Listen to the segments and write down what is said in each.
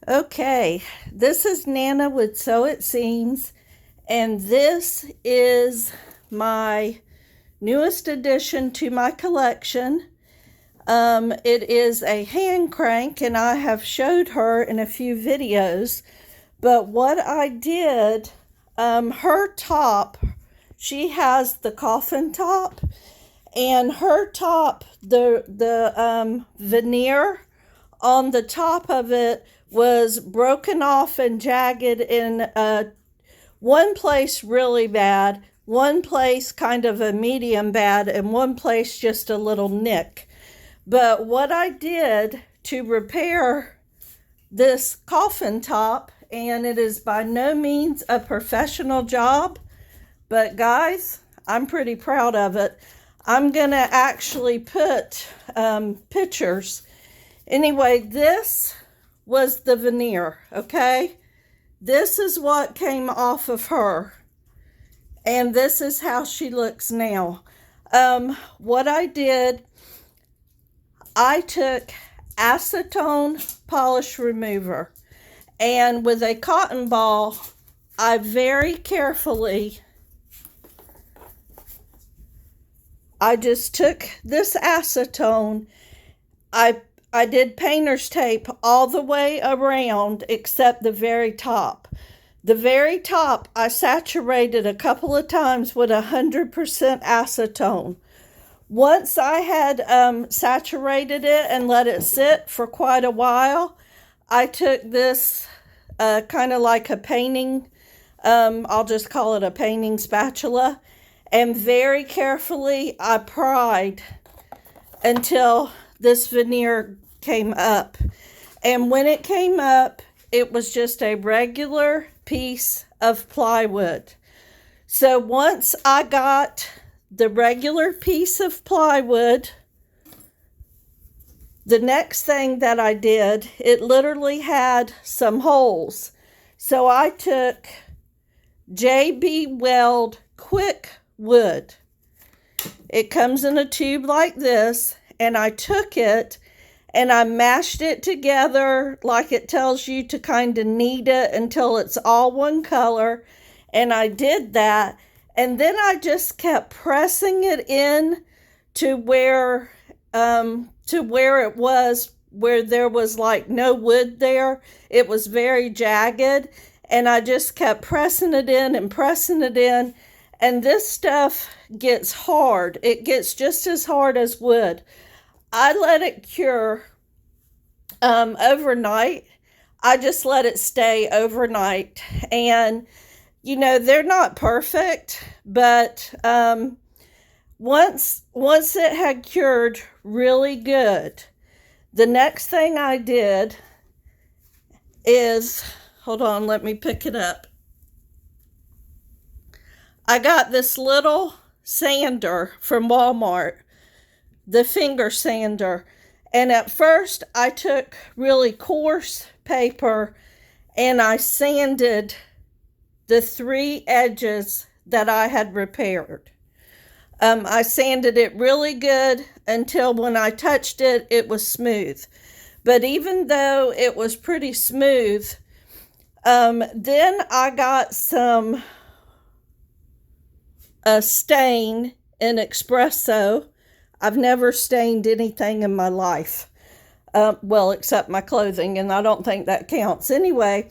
Okay, this is Nana with So It Seems, and this is my newest addition to my collection. It is a hand crank, and I have showed her in a few videos, but what I did, her top, she has the coffin top, and her top, the veneer on the top of it was broken off and jagged in one place really bad, one place kind of a medium bad, and one place just a little nick. But what I did to repair this coffin top, and it is by no means a professional job, but guys, I'm pretty proud of it. I'm gonna actually put pictures. Anyway, this was the veneer, okay? This is what came off of her, and this is how she looks now. What I did, I took acetone polish remover, and with a cotton ball, I very carefully, I just took this acetone, I did painter's tape all the way around except the very top. The very top, I saturated a couple of times with 100% acetone. Once I had saturated it and let it sit for quite a while, I took this kind of like a painting, I'll just call it a painting spatula, and very carefully I pried until this veneer came up. And when it came up, it was just a regular piece of plywood. So once I got the regular piece of plywood, the next thing that I did, it literally had some holes. So I took JB Weld Quick Wood. It comes in a tube like this, and I took it and I mashed it together like it tells you to kind of knead it until it's all one color. And I did that, and then I just kept pressing it in to where it was, where there was like no wood there. It was very jagged, and I just kept pressing it in and pressing it in. And this stuff gets hard. It gets just as hard as wood. I let it cure overnight. I just let it stay overnight. And, you know, they're not perfect, but once it had cured really good, the next thing I did is, hold on, let me pick it up. I got this little sander from Walmart, the finger sander. And at first I took really coarse paper and I sanded the 3 edges that I had repaired. I sanded it really good until when I touched it, it was smooth. But even though it was pretty smooth, then I got some stain in espresso. I've never stained anything in my life, well, except my clothing, and I don't think that counts. Anyway,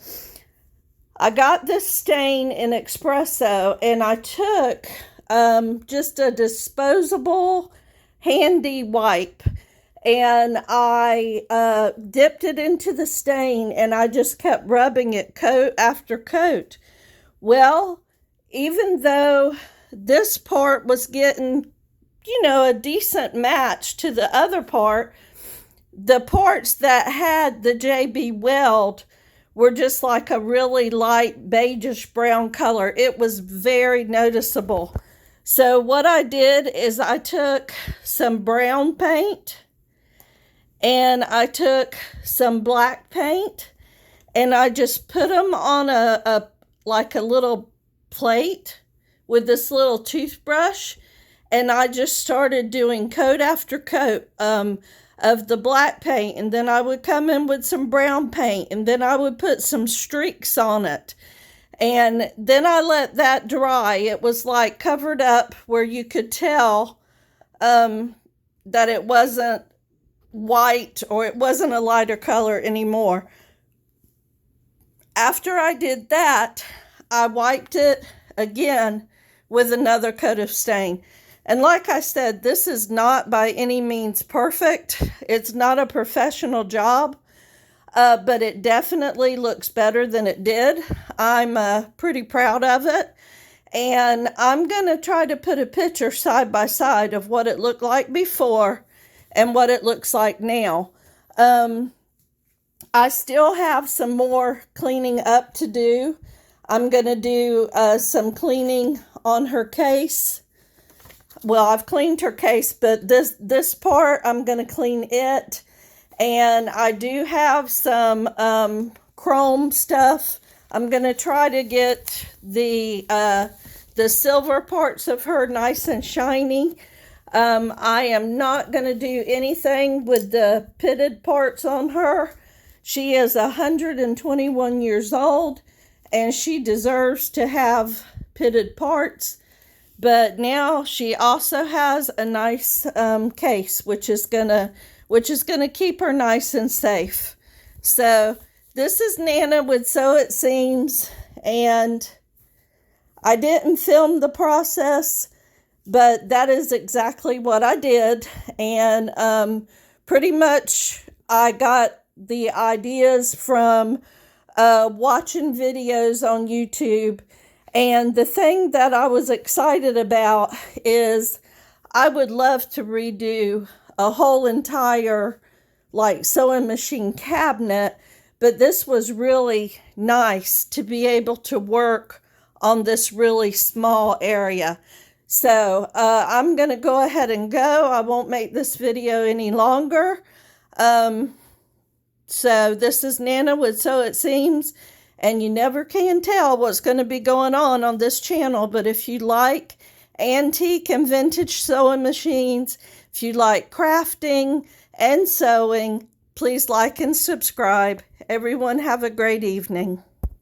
I got this stain in espresso, and I took just a disposable handy wipe, and I dipped it into the stain, and I just kept rubbing it coat after coat. Well, even though this part was getting, you know, a decent match to the other part, the parts that had the JB Weld were just like a really light beigeish brown color. It was very noticeable. So what I did is I took some brown paint and I took some black paint, and I just put them on a like a little plate with this little toothbrush, and I just started doing coat after coat of the black paint, and then I would come in with some brown paint, and then I would put some streaks on it. And then I let that dry. It was like covered up where you could tell that it wasn't white or it wasn't a lighter color anymore. After I did that, I wiped it again with another coat of stain. And like I said, this is not by any means perfect. It's not a professional job. But it definitely looks better than it did. I'm pretty proud of it. And I'm going to try to put a picture side by side of what it looked like before and what it looks like now. I still have some more cleaning up to do. I'm going to do some cleaning on her case. Well, I've cleaned her case, but this part, I'm going to clean it. And I do have some chrome stuff. I'm going to try to get the silver parts of her nice and shiny. I am not going to do anything with the pitted parts on her. She is 121 years old, and she deserves to have pitted parts. But now she also has a nice case, which is gonna keep her nice and safe. So this is Nana with So It Seems, and I didn't film the process, but that is exactly what I did. And pretty much I got the ideas from watching videos on YouTube. And the thing that I was excited about is I would love to redo a whole entire like sewing machine cabinet, but this was really nice to be able to work on this really small area. So I'm going to go ahead and go. I won't make this video any longer. So this is Nana with So It Seems, and you never can tell what's going to be going on this channel. But if you like antique and vintage sewing machines, if you like crafting and sewing, please like and subscribe. Everyone have a great evening.